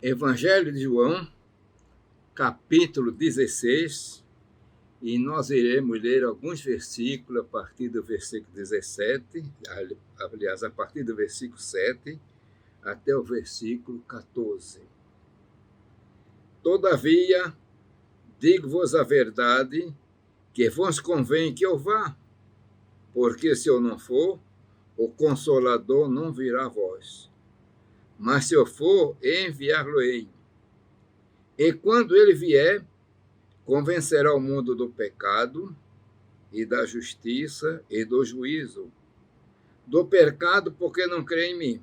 Evangelho de João, capítulo 16, e nós iremos ler alguns versículos a partir do versículo 17, aliás, a partir do versículo 7 até o versículo 14. Todavia, digo-vos a verdade, que vos convém que eu vá, porque se eu não for, o Consolador não virá a vós. Mas se eu for, enviar-lo-ei. E quando ele vier, convencerá o mundo do pecado e da justiça e do juízo. Do pecado, porque não crê em mim.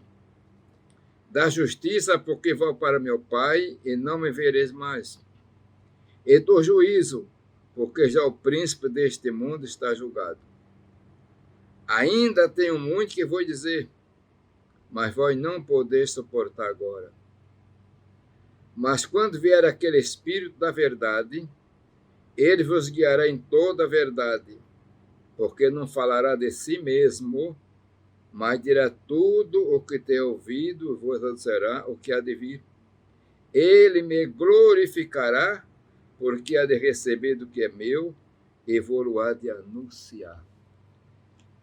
Da justiça, porque vou para meu Pai e não me vereis mais. E do juízo, porque já o príncipe deste mundo está julgado. Ainda tenho muito que vou dizer, mas vós não podeis suportar agora. Mas quando vier aquele Espírito da verdade, ele vos guiará em toda a verdade, porque não falará de si mesmo, mas dirá tudo o que tem ouvido, vos anunciará o que há de vir. Ele me glorificará, porque há de receber do que é meu, e vou-lo há de anunciar.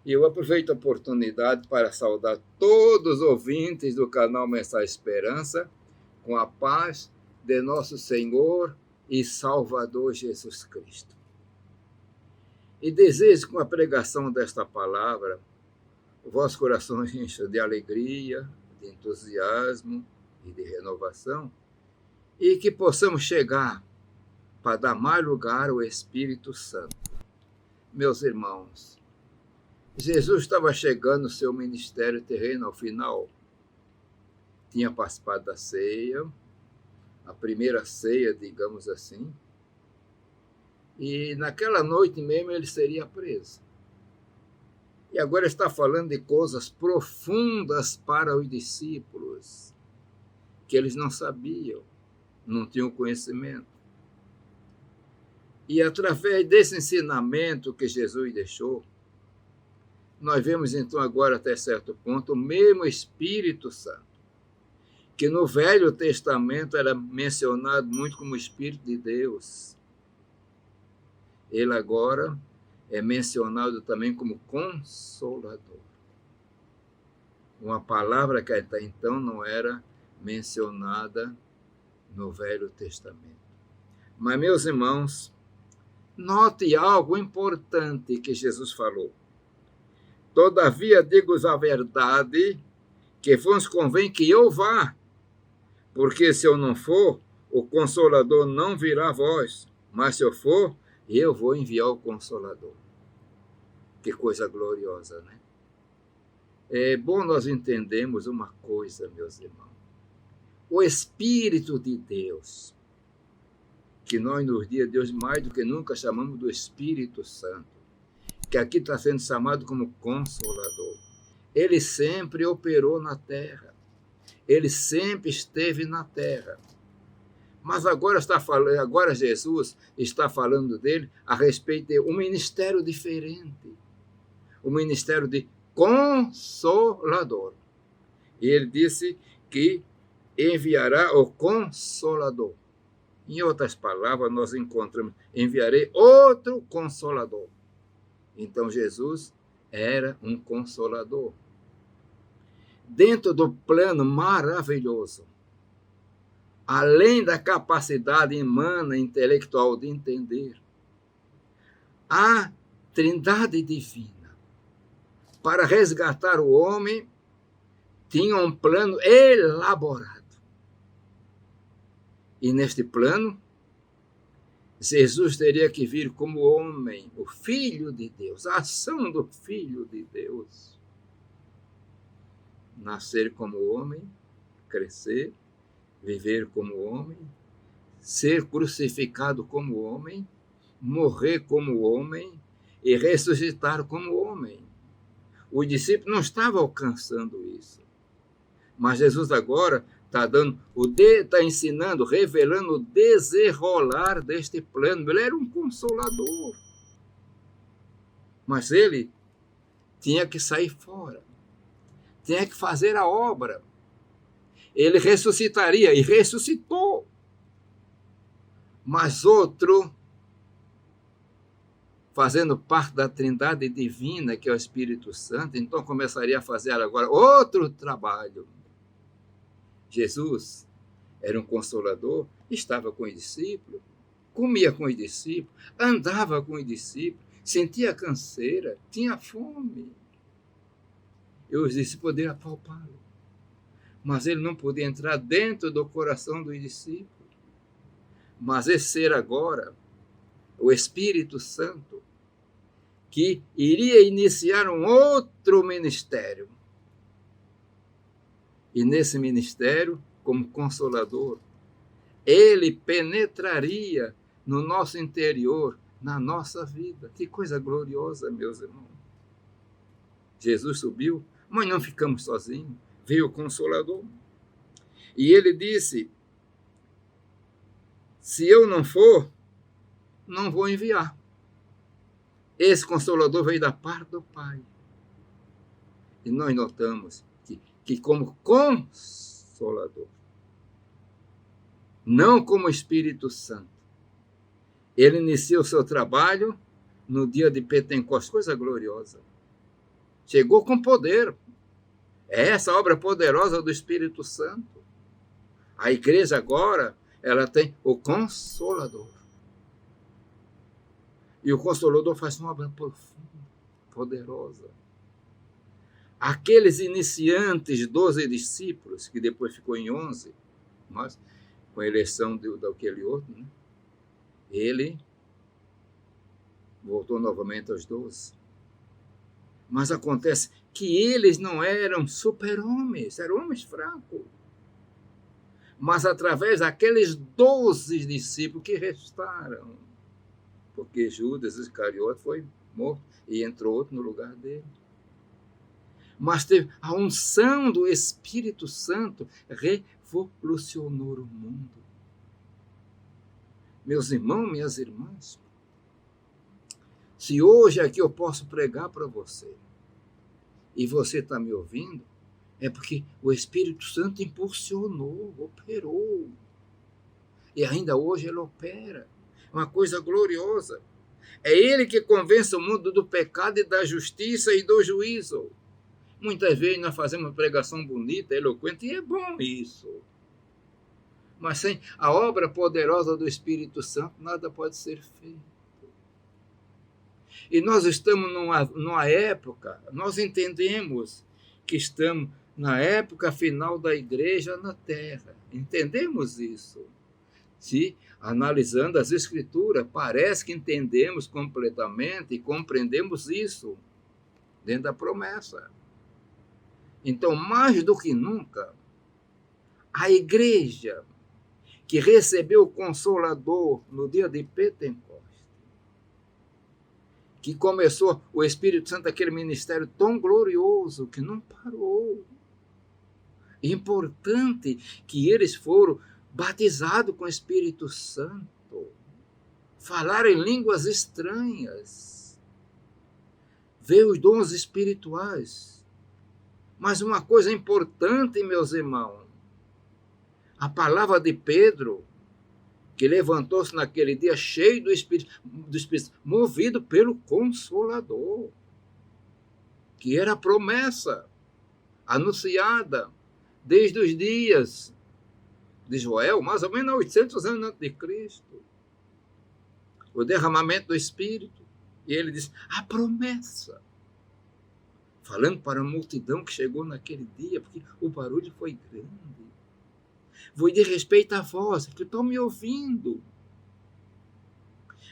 E eu aproveito a oportunidade para saudar todos os ouvintes do canal Mensagem Esperança, com a paz de nosso Senhor e Salvador Jesus Cristo. E desejo, com a pregação desta palavra, o vosso coração encha de alegria, de entusiasmo e de renovação, e que possamos chegar para dar mais lugar ao Espírito Santo. Meus irmãos, Jesus estava chegando no seu ministério terreno ao final. Tinha participado da ceia, a primeira ceia, digamos assim, e naquela noite mesmo ele seria preso. E agora está falando de coisas profundas para os discípulos, que eles não sabiam, não tinham conhecimento. E através desse ensinamento que Jesus deixou, nós vemos então agora, até certo ponto, o mesmo Espírito Santo, que no Velho Testamento era mencionado muito como Espírito de Deus. Ele agora é mencionado também como Consolador. Uma palavra que até então não era mencionada no Velho Testamento. Mas, meus irmãos, note algo importante que Jesus falou. Todavia, digo-vos a verdade, que vos convém que eu vá, porque se eu não for, o Consolador não virá a vós, mas se eu for, eu vou enviar o Consolador. Que coisa gloriosa, né? É bom nós entendermos uma coisa, meus irmãos. O Espírito de Deus, que nós nos dias de hoje mais do que nunca chamamos do Espírito Santo, que aqui está sendo chamado como Consolador, ele sempre operou na terra. Ele sempre esteve na terra. Mas agora Jesus está falando dele a respeito de um ministério diferente. O ministério de Consolador. E ele disse que enviará o Consolador. Em outras palavras, nós encontramos, enviarei outro Consolador. Então Jesus era um Consolador. Dentro do plano maravilhoso, além da capacidade humana e intelectual de entender, a Trindade Divina, para resgatar o homem, tinha um plano elaborado. E neste plano, Jesus teria que vir como homem, o Filho de Deus, a ação do Filho de Deus. Nascer como homem, crescer, viver como homem, ser crucificado como homem, morrer como homem e ressuscitar como homem. O discípulo não estava alcançando isso. Mas Jesus agora está ensinando, revelando o desenrolar deste plano. Ele era um consolador. Mas ele tinha que sair fora. Tinha que fazer a obra. ele ressuscitaria, e ressuscitou. Mas outro, fazendo parte da Trindade divina, que é o Espírito Santo, então começaria a fazer agora outro trabalho. Jesus era um consolador, estava com os discípulos, comia com os discípulos, andava com os discípulos, sentia canseira, tinha fome. E os discípulos poderiam apalpá-lo, mas ele não podia entrar dentro do coração dos discípulos. Mas esse ser agora, o Espírito Santo, que iria iniciar um outro ministério. E nesse ministério, como consolador, ele penetraria no nosso interior, na nossa vida. Que coisa gloriosa, meus irmãos. Jesus subiu, mas não ficamos sozinhos. Veio o Consolador. E ele disse, se eu não for, não vou enviar. Esse Consolador veio da parte do Pai. E nós notamos que como Consolador, não como Espírito Santo, ele inicia o seu trabalho no dia de Pentecostes, coisa gloriosa. Chegou com poder. É essa obra poderosa do Espírito Santo. A igreja agora, ela tem o Consolador. E o Consolador faz uma obra profunda, poderosa. Aqueles iniciantes, 12 discípulos, que depois ficou em 11, mas com a eleição daquele outro, né? Ele voltou novamente aos 12. Mas acontece que eles não eram super-homens, eram homens fracos. Mas através daqueles 12 discípulos que restaram, porque Judas Iscariote foi morto e entrou outro no lugar dele. Mas teve a unção do Espírito Santo revolucionou o mundo. Meus irmãos, minhas irmãs, se hoje aqui eu posso pregar para você, e você está me ouvindo, é porque o Espírito Santo impulsionou, operou. E ainda hoje ele opera. É uma coisa gloriosa. É ele que convence o mundo do pecado e da justiça e do juízo. Muitas vezes nós fazemos uma pregação bonita, eloquente, e é bom isso. Mas sem a obra poderosa do Espírito Santo, nada pode ser feito. E nós estamos numa época, nós entendemos que estamos na época final da igreja na terra. Entendemos isso. Se analisando as Escrituras, parece que entendemos completamente e compreendemos isso dentro da promessa. Então, mais do que nunca, a igreja que recebeu o Consolador no dia de Pentecostes, que começou o Espírito Santo, aquele ministério tão glorioso que não parou. É importante que eles foram batizados com o Espírito Santo, falaram em línguas estranhas, veio os dons espirituais. Mas uma coisa importante, meus irmãos, a palavra de Pedro, que levantou-se naquele dia cheio do Espírito, movido pelo Consolador, que era a promessa anunciada desde os dias de Joel, mais ou menos 800 anos antes de Cristo, o derramamento do Espírito. E ele diz, a promessa, falando para a multidão que chegou naquele dia, porque o barulho foi grande. Vou de respeito a vós, que estão me ouvindo,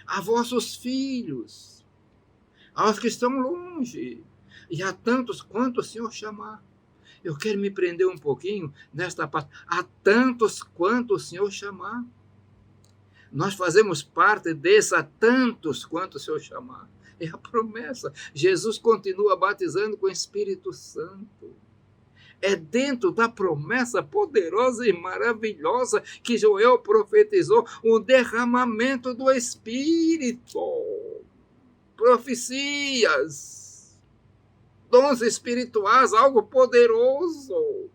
a vossos filhos, aos que estão longe, e a tantos quanto o Senhor chamar. Eu quero me prender um pouquinho nesta parte. A tantos quanto o Senhor chamar. Nós fazemos parte desse a tantos quanto o Senhor chamar. É a promessa. Jesus continua batizando com o Espírito Santo. É dentro da promessa poderosa e maravilhosa que Joel profetizou o derramamento do Espírito. Profecias, dons espirituais, algo poderoso.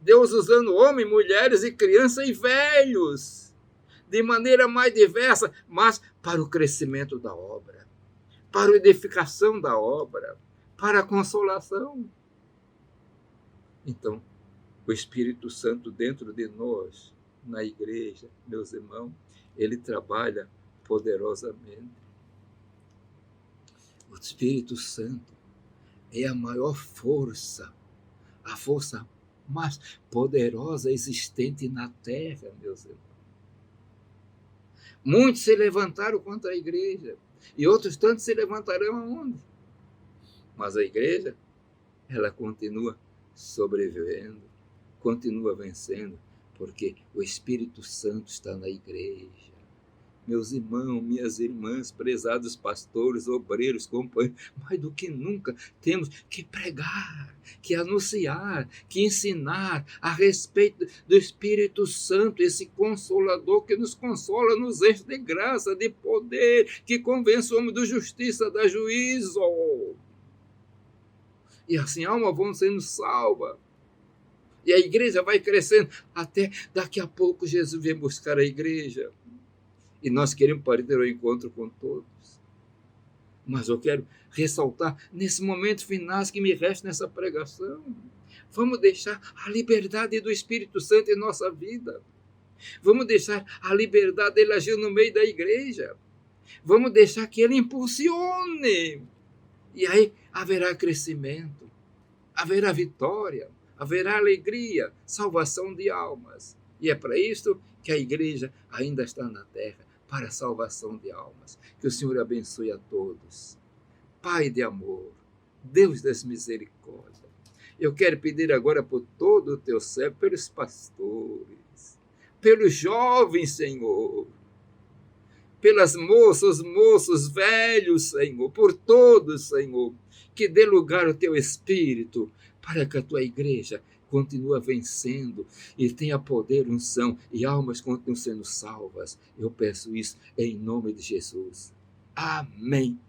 Deus usando homens, mulheres e crianças e velhos, de maneira mais diversa, mas para o crescimento da obra, para a edificação da obra, para a consolação. Então, o Espírito Santo dentro de nós, na igreja, meus irmãos, ele trabalha poderosamente. O Espírito Santo é a maior força, a força mais poderosa existente na terra, meus irmãos. Muitos se levantaram contra a igreja, e outros tantos se levantarão aonde? Mas a igreja, ela continua sobrevivendo, continua vencendo, porque o Espírito Santo está na igreja. Meus irmãos, minhas irmãs, prezados pastores, obreiros, companheiros, mais do que nunca temos que pregar, que anunciar, que ensinar a respeito do Espírito Santo, esse Consolador que nos consola, nos enche de graça, de poder, que convence o homem da justiça, da juízo. E assim almas vão sendo salvas. E a igreja vai crescendo, até daqui a pouco Jesus vem buscar a igreja. E nós queremos partir ao encontro com todos. Mas eu quero ressaltar, nesse momento final que me resta nessa pregação, vamos deixar a liberdade do Espírito Santo em nossa vida. Vamos deixar a liberdade dele agir no meio da igreja. Vamos deixar que ele impulsione. E aí haverá crescimento, haverá vitória, haverá alegria, salvação de almas. E é para isso que a igreja ainda está na terra, para a salvação de almas. Que o Senhor abençoe a todos. Pai de amor, Deus das misericórdias, eu quero pedir agora por todo o teu servo, pelos pastores, pelos jovens, Senhor, pelas moças, moços, velhos, Senhor, por todos, Senhor, que dê lugar ao teu Espírito, para que a tua igreja continua vencendo e tenha poder, unção e almas continuam sendo salvas. Eu peço isso em nome de Jesus. Amém.